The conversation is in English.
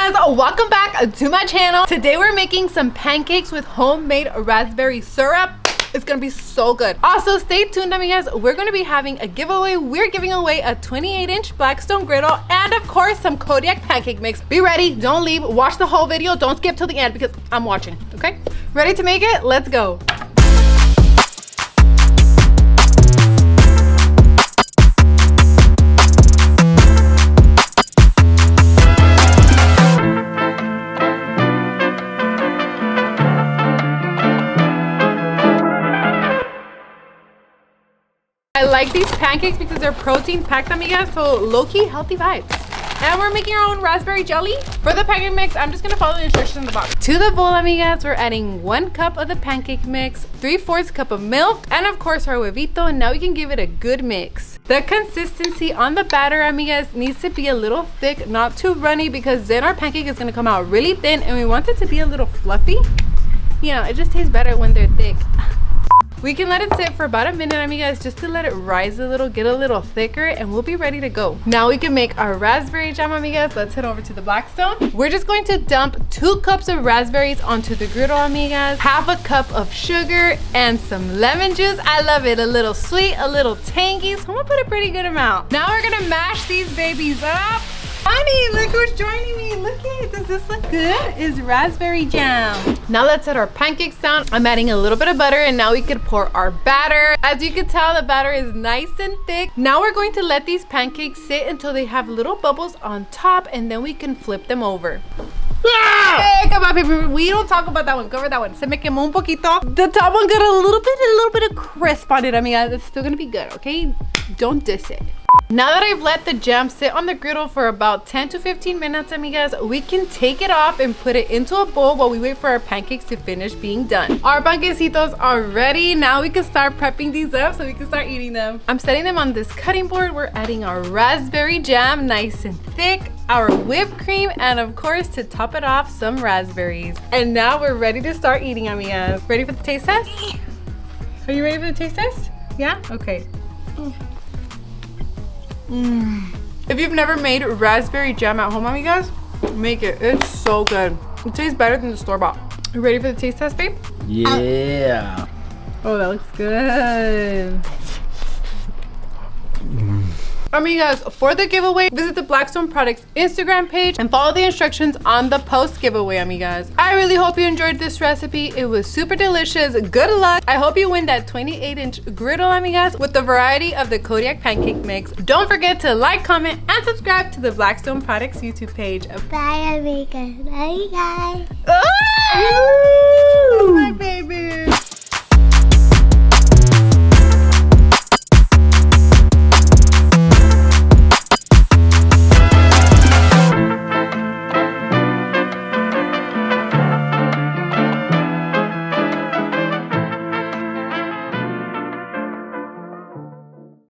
amigas, welcome back to my channel. Today we're making some pancakes with homemade raspberry syrup. It's gonna be so good. Also, stay tuned, amigas. We're gonna be having a giveaway. We're giving away a 28-inch Blackstone Griddle and of course some Kodiak pancake mix. Be ready, don't leave, watch the whole video. Don't skip till the end because I'm watching, okay? Ready to make it? Let's go. I like these pancakes because they're protein packed, amigas, so low-key healthy vibes. And we're making our own raspberry jelly. For the pancake mix, I'm just gonna follow the instructions in the box. To the bowl, amigas, we're adding 1 cup of the pancake mix, 3/4 cup of milk, and of course our huevito, and now we can give it a good mix. The consistency on the batter, amigas, needs to be a little thick, not too runny, because then our pancake is gonna come out really thin, and we want it to be a little fluffy. You know, it just tastes better when they're thick. We can let it sit for about a minute, amigas, just to let it rise a little, get a little thicker, and we'll be ready to go. Now we can make our raspberry jam, amigas. Let's head over to the Blackstone. We're just going to dump 2 cups of raspberries onto the griddle, amigas. 1/2 cup of sugar and some lemon juice. I love it, a little sweet, a little tangy, so I'm gonna put a pretty good amount. Now we're gonna mash these babies up. Honey, look who's joining me. Look at it. Does this look good? It's raspberry jam. Now let's set our pancakes down. I'm adding a little bit of butter and now we can pour our batter. As you can tell, the batter is nice and thick. Now we're going to let these pancakes sit until they have little bubbles on top and then we can flip them over. Hey, come on, baby. We don't talk about that one. Cover that one. Se me quemó un poquito. The top one got a little bit of crisp on it, amiga. It's still gonna be good, okay? Don't diss it. Now that I've let the jam sit on the griddle for about 10 to 15 minutes, amigas, we can take it off and put it into a bowl while we wait for our pancakes to finish being done. Our panquecitos are ready. Now we can start prepping these up so we can start eating them. I'm setting them on this cutting board. We're adding our raspberry jam, nice and thick, our whipped cream, and of course, to top it off, some raspberries. And now we're ready to start eating, amigas. Ready for the taste test? Are you ready for the taste test? Yeah? Okay. If you've never made raspberry jam at home, amigas, make it. It's so good. It tastes better than the store-bought. You ready for the taste test, babe? Yeah. Oh, that looks good. Amigas, for the giveaway, visit the Blackstone Products Instagram page and follow the instructions on the post giveaway, amigas. I really hope you enjoyed this recipe. It was super delicious. Good luck. I hope you win that 28-inch griddle, amigas, with the variety of the Kodiak pancake mix. Don't forget to like, comment, and subscribe to the Blackstone Products YouTube page. Bye, amigas. Bye, guys. Oh, my baby.